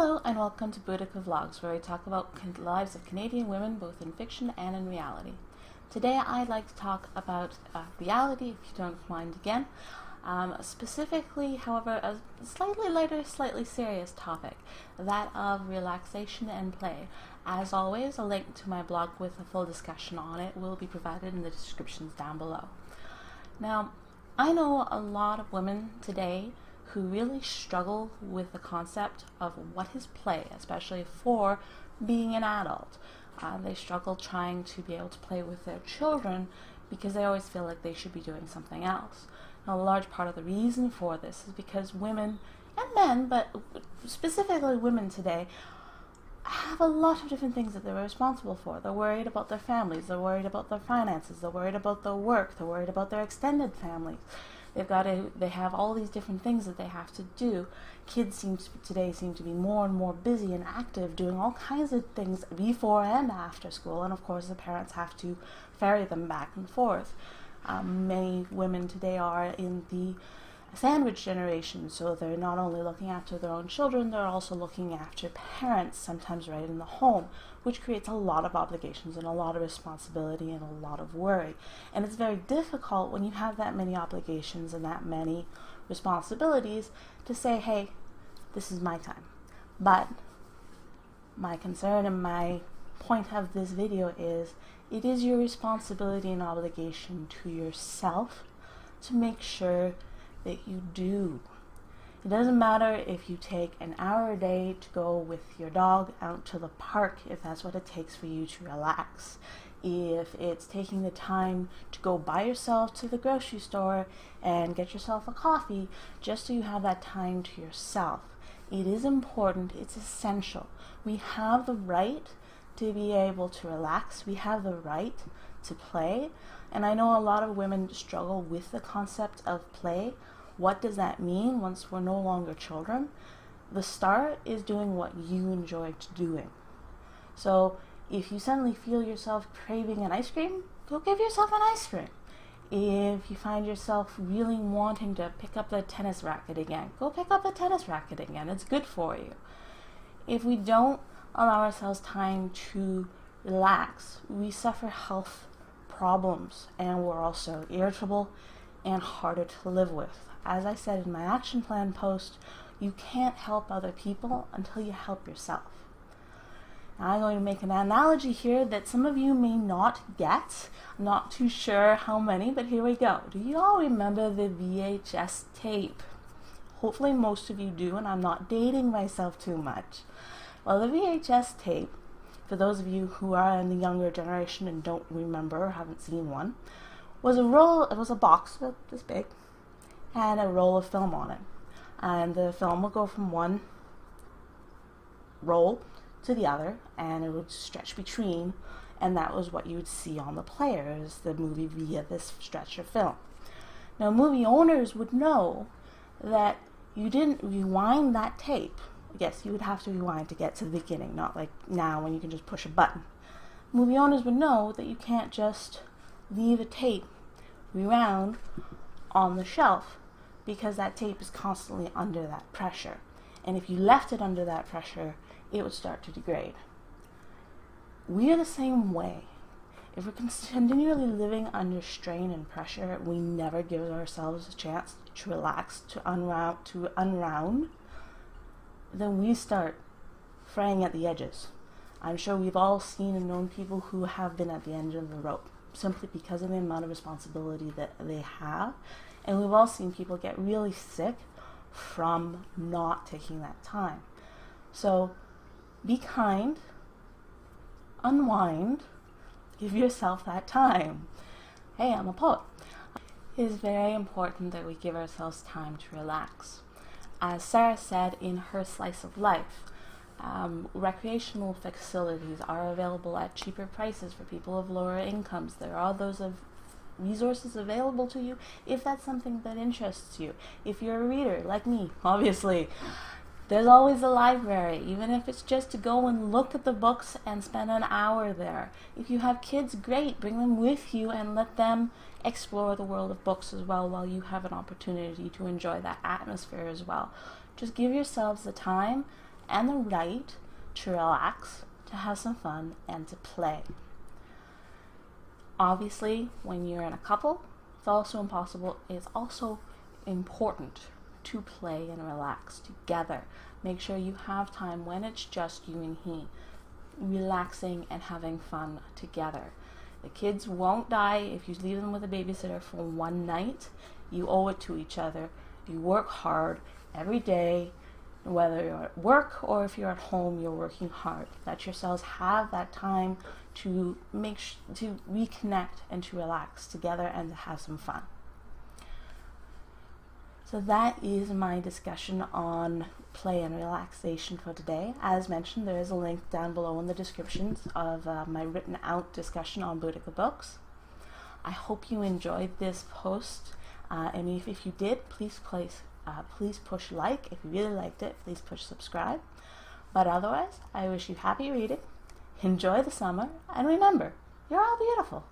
Hello and welcome to BoudicaVlogs, where we talk about the lives of Canadian women both in fiction and in reality. Today I'd like to talk about reality, if you don't mind again. Specifically, however, a slightly lighter, slightly serious topic, that of relaxation and play. As always, a link to my blog with a full discussion on it will be provided in the descriptions down below. Now, I know a lot of women today who really struggle with the concept of what is play, especially for being an adult. They struggle trying to be able to play with their children because they always feel like they should be doing something else. Now, a large part of the reason for this is because women and men, but specifically women today, have a lot of different things that they're responsible for. They're worried about their families, they're worried about their finances, they're worried about their work, they're worried about their extended families. They have all these different things that they have to do. Kids today seem to be more and more busy and active, doing all kinds of things before and after school, and of course the parents have to ferry them back and forth. Many women today are in the sandwich generation, so they're not only looking after their own children, they're also looking after parents, sometimes right in the home, which creates a lot of obligations and a lot of responsibility and a lot of worry. And it's very difficult when you have that many obligations and that many responsibilities to say, hey, this is my time. But my concern and my point of this video is, it is your responsibility and obligation to yourself to make sure that you do. It doesn't matter if you take an hour a day to go with your dog out to the park, if that's what it takes for you to relax. If it's taking the time to go by yourself to the grocery store and get yourself a coffee just so you have that time to yourself. It is important, it's essential. We have the right to be able to relax. We have the right to play. And I know a lot of women struggle with the concept of play. What does that mean once we're no longer children? The start is doing what you enjoy doing. So if you suddenly feel yourself craving an ice cream, go give yourself an ice cream. If you find yourself really wanting to pick up the tennis racket again, go pick up the tennis racket again. It's good for you. If we don't allow ourselves time to relax, we suffer health problems, and we're also irritable and harder to live with. As I said in my action plan post, you can't help other people until you help yourself. Now, I'm going to make an analogy here that some of you may not get. I'm not too sure how many, but here we go. Do you all remember the VHS tape? Hopefully most of you do, and I'm not dating myself too much. Well, the VHS tape, for those of you who are in the younger generation and don't remember or haven't seen one, was a box this big and a roll of film on it. And the film would go from one roll to the other, and it would stretch between, and that was what you would see on the player, is the movie via this stretch of film. Now, movie owners would know that you didn't rewind that tape. Yes, you would have to rewind to get to the beginning, not like now when you can just push a button. Movie owners would know that you can't just leave a tape rewound on the shelf, because that tape is constantly under that pressure. And if you left it under that pressure, it would start to degrade. We are the same way. If we're continually living under strain and pressure, we never give ourselves a chance to relax, to unwound, then we start fraying at the edges. I'm sure we've all seen and known people who have been at the end of the rope simply because of the amount of responsibility that they have. And we've all seen people get really sick from not taking that time. So be kind, unwind, give yourself that time. Hey, I'm a poet. It is very important that we give ourselves time to relax. As Sarah said in her slice of life, recreational facilities are available at cheaper prices for people of lower incomes. There are those resources available to you if that's something that interests you. If you're a reader, like me, obviously, there's always a library, even if it's just to go and look at the books and spend an hour there. If you have kids, great, bring them with you and let them explore the world of books as well while you have an opportunity to enjoy that atmosphere as well. Just give yourselves the time and the right to relax, to have some fun, and to play. Obviously, when you're in a couple, it's also important to play and relax together. Make sure you have time when it's just you and he, relaxing and having fun together. The kids won't die if you leave them with a babysitter for one night. You owe it to each other. You work hard every day, whether you're at work or if you're at home, you're working hard. Let yourselves have that time to to reconnect and to relax together and to have some fun. So that is my discussion on play and relaxation for today. As mentioned, there is a link down below in the descriptions of my written out discussion on Boudica books. I hope you enjoyed this post, and if you did, please push like. If you really liked it, please push subscribe. But otherwise, I wish you happy reading, enjoy the summer, and remember, you're all beautiful.